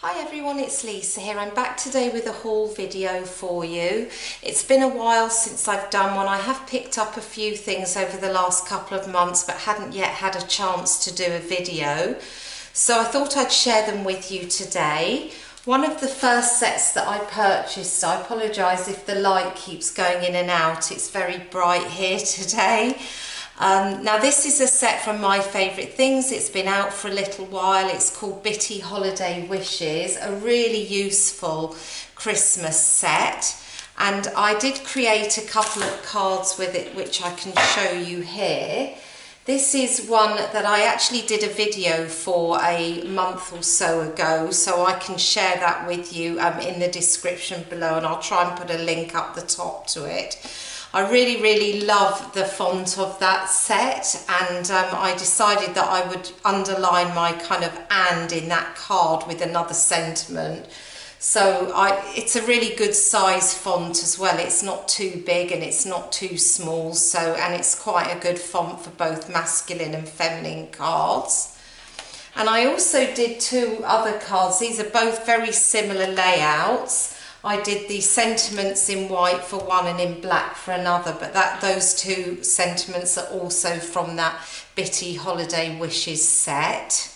Hi everyone, it's Lisa here. I'm back today with a haul video for you. It's been a while since I've done one. I have picked up a few things over the last couple of months but hadn't yet had a chance to do a video. So I thought I'd share them with you today. One of the first sets that I purchased, I apologise if the light keeps going in and out, it's very bright here today. Now this is a set from My Favourite Things. It's been out for a little while. It's called Bitty Holiday Wishes, a really useful Christmas set, and I did create a couple of cards with it which I can show you here. This is one that I actually did a video for a month or so ago, so I can share that with you in the description below, and I'll try and put a link up the top to it. I really love the font of that set, and I decided that I would underline my kind of "and" in that card with another sentiment. So it's a really good size font as well. It's not too big and it's not too small, and it's quite a good font for both masculine and feminine cards. And I also did two other cards. These are both very similar layouts. I did the sentiments in white for one and in black for another, but those two sentiments are also from that Bitty Holiday Wishes set.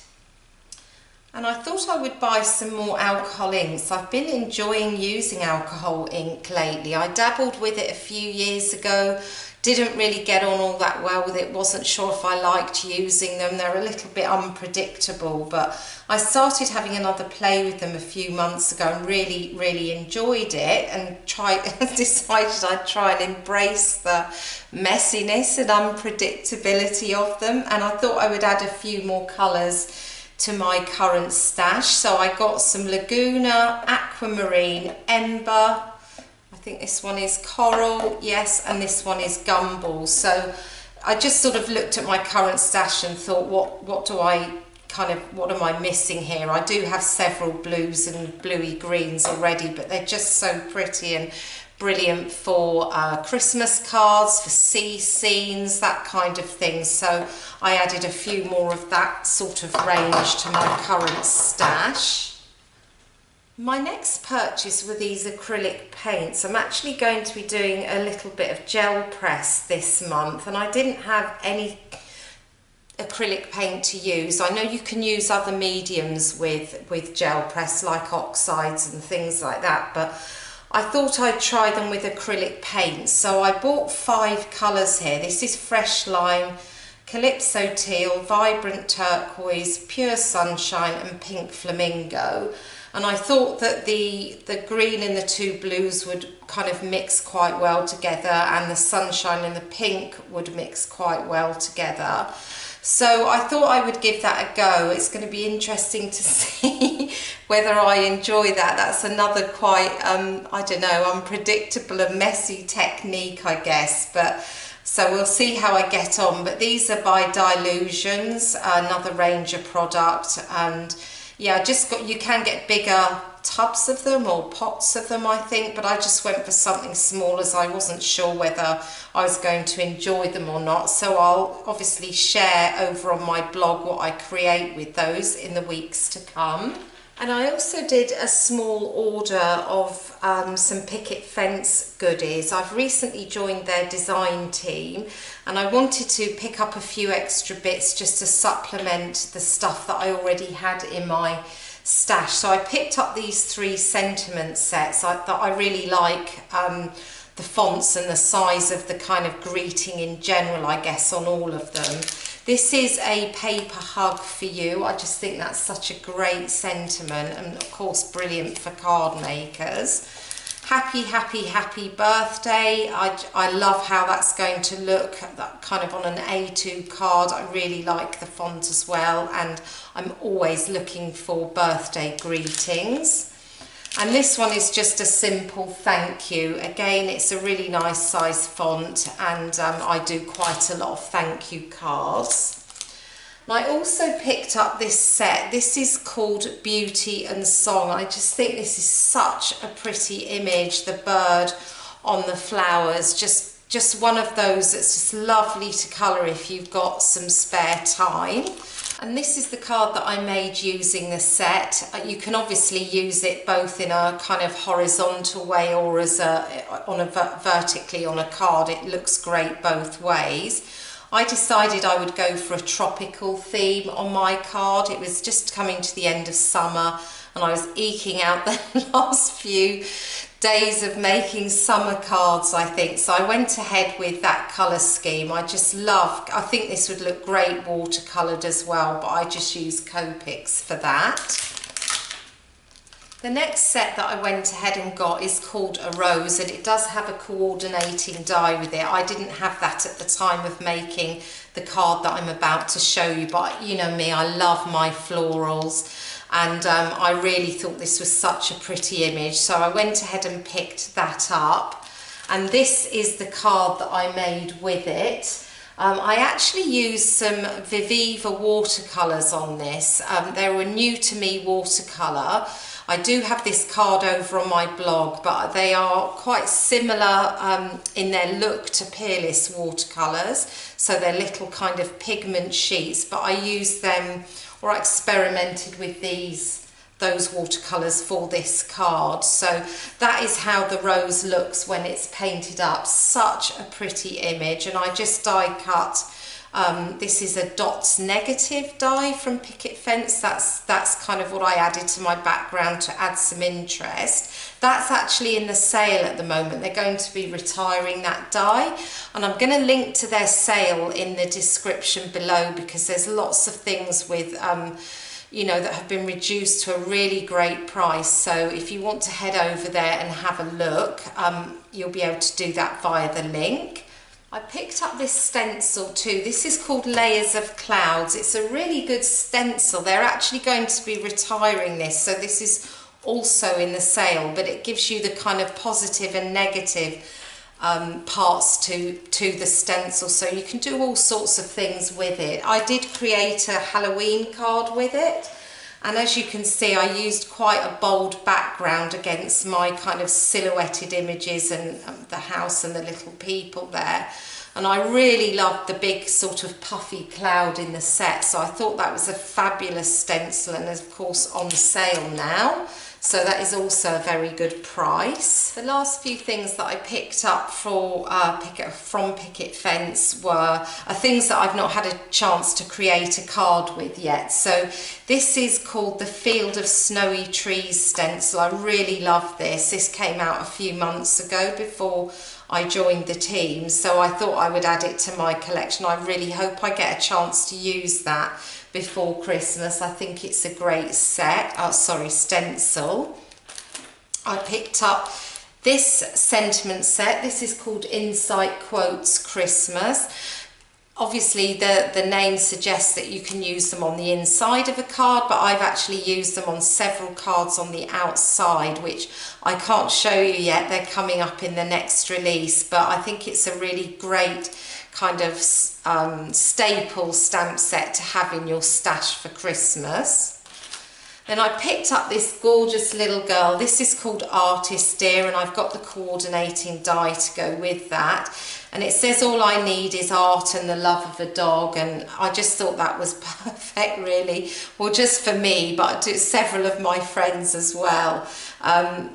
And I thought I would buy some more alcohol inks. I've been enjoying using alcohol ink lately. I dabbled with it a few years ago, didn't really get on all that well with it, wasn't sure if I liked using them. They're a little bit unpredictable, but I started having another play with them a few months ago and really enjoyed it, and decided I'd try and embrace the messiness and unpredictability of them. And I thought I would add a few more colours to my current stash. So I got some Laguna, Aquamarine, Ember, I think this one is Coral, yes, and this one is GUMBALL. So I just sort of looked at my current stash and thought, what am I missing here? I do have several blues and bluey greens already, but they're just so pretty and brilliant for Christmas cards, for sea scenes, that kind of thing. So I added a few more of that sort of range to my current stash. My next purchase were these acrylic paints. I'm actually going to be doing a little bit of gel press this month, and I didn't have any acrylic paint to use. I know you can use other mediums with gel press, like oxides and things like that, but I thought I'd try them with acrylic paints. So I bought 5 colours here. This is Fresh Lime, CALYPSO Teal, Vibrant Turquoise, Pure Sunshine and Pink Flamingo. And I thought that the green and the two blues would kind of mix quite well together, and the sunshine and the pink would mix quite well together. So I thought I would give that a go. It's going to be interesting to see whether I enjoy that. That's another quite, I don't know, unpredictable and messy technique, I guess. But so we'll see how I get on. But these are by Dylusions, another Ranger product. And yeah, you can get bigger tubs of them or pots of them, I think, but I just went for something small as I wasn't sure whether I was going to enjoy them or not. So I'll obviously share over on my blog what I create with those in the weeks to come. And I also did a small order of some picket fence goodies. I've recently joined their design team, and I wanted to pick up a few extra bits just to supplement the stuff that I already had in my stash. So I picked up these 3 sentiment sets that I really like. The fonts and the size of the kind of greeting in general, I guess, on all of them. This is a paper hug for you. I just think that's such a great sentiment, and of course brilliant for card makers. Happy birthday. I love how that's going to look, that kind of on an A2 card. I really like the font as well, and I'm always looking for birthday greetings. And this one is just a simple thank you. Again, it's a really nice size font, and I do quite a lot of thank you cards. And I also picked up this set. This is called Beauty and Song. I just think this is such a pretty image, the bird on the flowers. Just one of those that's just lovely to colour if you've got some spare time. And this is the card that I made using the set. You can obviously use it both in a kind of horizontal way or as vertically on a card. It looks great both ways. I decided I would go for a tropical theme on my card. It was just coming to the end of summer and I was eking out the last few days of making summer cards, I think. So I went ahead with that colour scheme. I think this would look great watercoloured as well, but I just used Copics for that. The next set that I went ahead and got is called a Rose, and it does have a coordinating die with it. I didn't have that at the time of making the card that I'm about to show you, but you know me, I love my florals. And I really thought this was such a pretty image, so I went ahead and picked that up, and this is the card that I made with it. I actually used some Viviva watercolours on this. They were new to me watercolour. I do have this card over on my blog, but they are quite similar in their look to Peerless watercolours, so they're little kind of pigment sheets, but I used them, or I experimented with those watercolours for this card. So that is how the Rose looks when it's painted up. Such a pretty image, and I just die cut. This is a dots negative die from Picket Fence. That's kind of what I added to my background to add some interest. That's actually in the sale at the moment. They're going to be retiring that die, and I'm going to link to their sale in the description below, because there's lots of things with you know, that have been reduced to a really great price. So if you want to head over there and have a look, you'll be able to do that via the link. I picked up this stencil too. This is called Layers of Clouds. It's a really good stencil. They're actually going to be retiring this, so this is also in the sale, but it gives you the kind of positive and negative parts to the stencil, so you can do all sorts of things with it. I did create a Halloween card with it, and as you can see, I used quite a bold background against my kind of silhouetted images and the house and the little people there. And I really loved the big sort of puffy cloud in the set, so I thought that was a fabulous stencil, and of course on sale now. So that is also a very good price. The last few things that I picked up from Picket Fence are things that I've not had a chance to create a card with yet. So this is called the Field of Snowy Trees stencil. I really love this. This came out a few months ago before I joined the team, so I thought I would add it to my collection. I really hope I get a chance to use that before Christmas. I think it's a great stencil. I picked up this sentiment set. This is called Insight Quotes Christmas. Obviously the name suggests that you can use them on the inside of a card, but I've actually used them on several cards on the outside, which I can't show you yet. They're coming up in the next release, but I think it's a really great kind of staple stamp set to have in your stash for Christmas. Then I picked up this gorgeous little girl. This is called Artist Dear, and I've got the coordinating die to go with that. And it says all I need is art and the love of a dog, and I just thought that was perfect, really. Well, just for me, but several of my friends as well.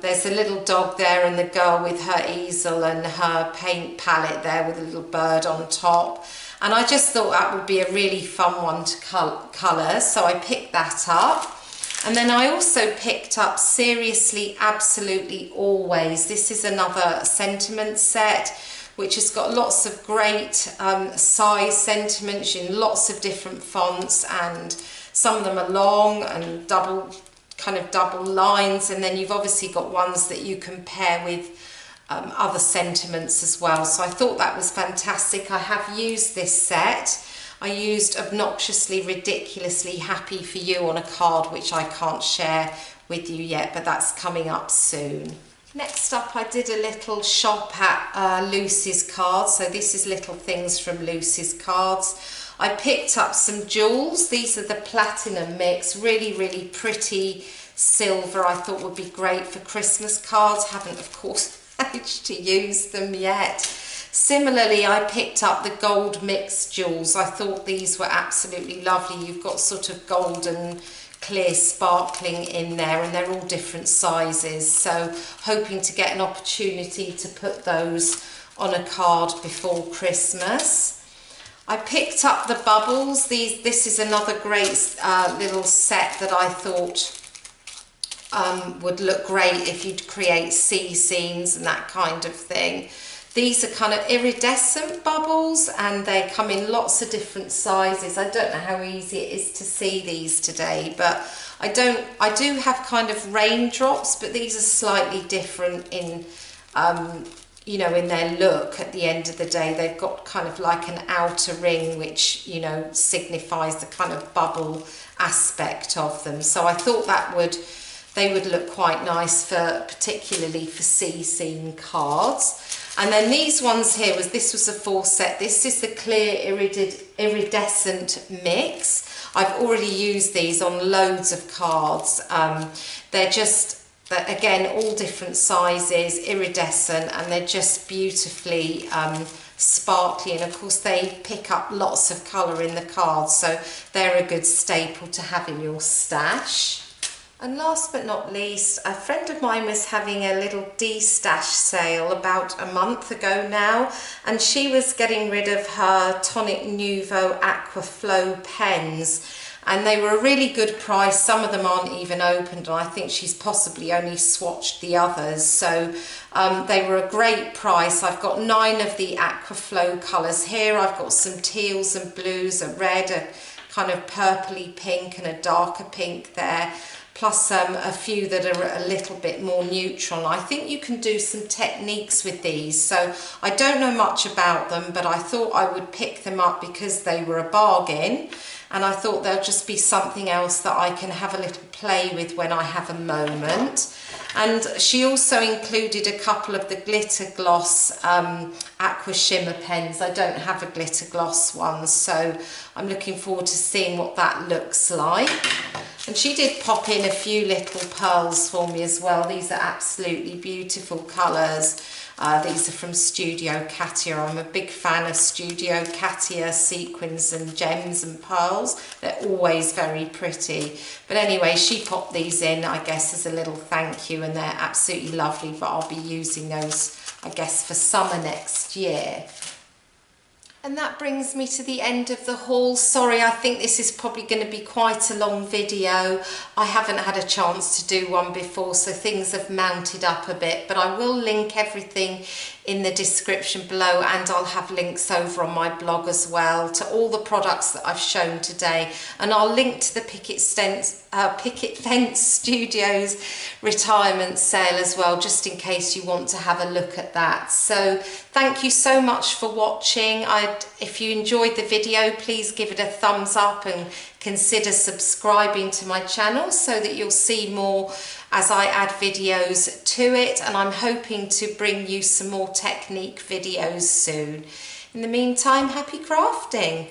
There's a little dog there and the girl with her easel and her paint palette there with a little bird on top. And I just thought that would be a really fun one to colour, so I picked that up. And then I also picked up Seriously Absolutely Always. This is another sentiment set, which has got lots of great size sentiments in lots of different fonts, and some of them are long and double lines, and then you've obviously got ones that you can pair with other sentiments as well. So I thought that was fantastic. I have used this set. I used Obnoxiously Ridiculously Happy for You on a card, which I can't share with you yet, but that's coming up soon. Next up, I did a little shop at Lucy's Cards. So this is little things from Lucy's Cards. I picked up some jewels. These are the Platinum Mix, really, really pretty silver. I thought would be great for Christmas cards. Haven't, of course, managed to use them yet. Similarly, I picked up the gold mix jewels. I thought these were absolutely lovely. You've got sort of golden clear sparkling in there, and they're all different sizes, so hoping to get an opportunity to put those on a card before Christmas. I picked up the bubbles. This is another great little set that I thought would look great if you'd create sea scenes and that kind of thing. These are kind of iridescent bubbles, and they come in lots of different sizes. I don't know how easy it is to see these today, but I do have kind of raindrops, but these are slightly different in, you know, in their look. At the end of the day, they've got kind of like an outer ring, which, you know, signifies the kind of bubble aspect of them. So I thought they would look quite nice for, particularly for sea scene cards. And then these ones here, this was a full set. This is the clear iridescent mix. I've already used these on loads of cards. They're just, again, all different sizes, iridescent, and they're just beautifully sparkly. And of course they pick up lots of colour in the cards, so they're a good staple to have in your stash. And last but not least, a friend of mine was having a little de-stash sale about a month ago now, and she was getting rid of her Tonic Nouveau Aquaflow pens, and they were a really good price. Some of them aren't even opened, and I think she's possibly only swatched the others, so they were a great price. I've got 9 of the Aquaflow colours here. I've got some teals and blues, a red, a kind of purpley pink, and a darker pink there, plus a few that are a little bit more neutral. I think you can do some techniques with these, so I don't know much about them, but I thought I would pick them up because they were a bargain, and I thought they'll just be something else that I can have a little play with when I have a moment. And she also included a couple of the glitter gloss aqua shimmer pens. I don't have a glitter gloss one, so I'm looking forward to seeing what that looks like. And she did pop in a few little pearls for me as well. These are absolutely beautiful colours. These are from Studio Katia. I'm a big fan of Studio Katia sequins and gems and pearls. They're always very pretty. But anyway, she popped these in, I guess, as a little thank you, and they're absolutely lovely, but I'll be using those, I guess, for summer next year. And that brings me to the end of the haul. Sorry, I think this is probably going to be quite a long video. I haven't had a chance to do one before, so things have mounted up a bit, but I will link everything in the description below, and I'll have links over on my blog as well to all the products that I've shown today, and I'll link to the Picket Fence Studios retirement sale as well, just in case you want to have a look at that. So thank you so much for watching. If you enjoyed the video, please give it a thumbs up and consider subscribing to my channel so that you'll see more as I add videos to it, and I'm hoping to bring you some more technique videos soon. In the meantime, happy crafting!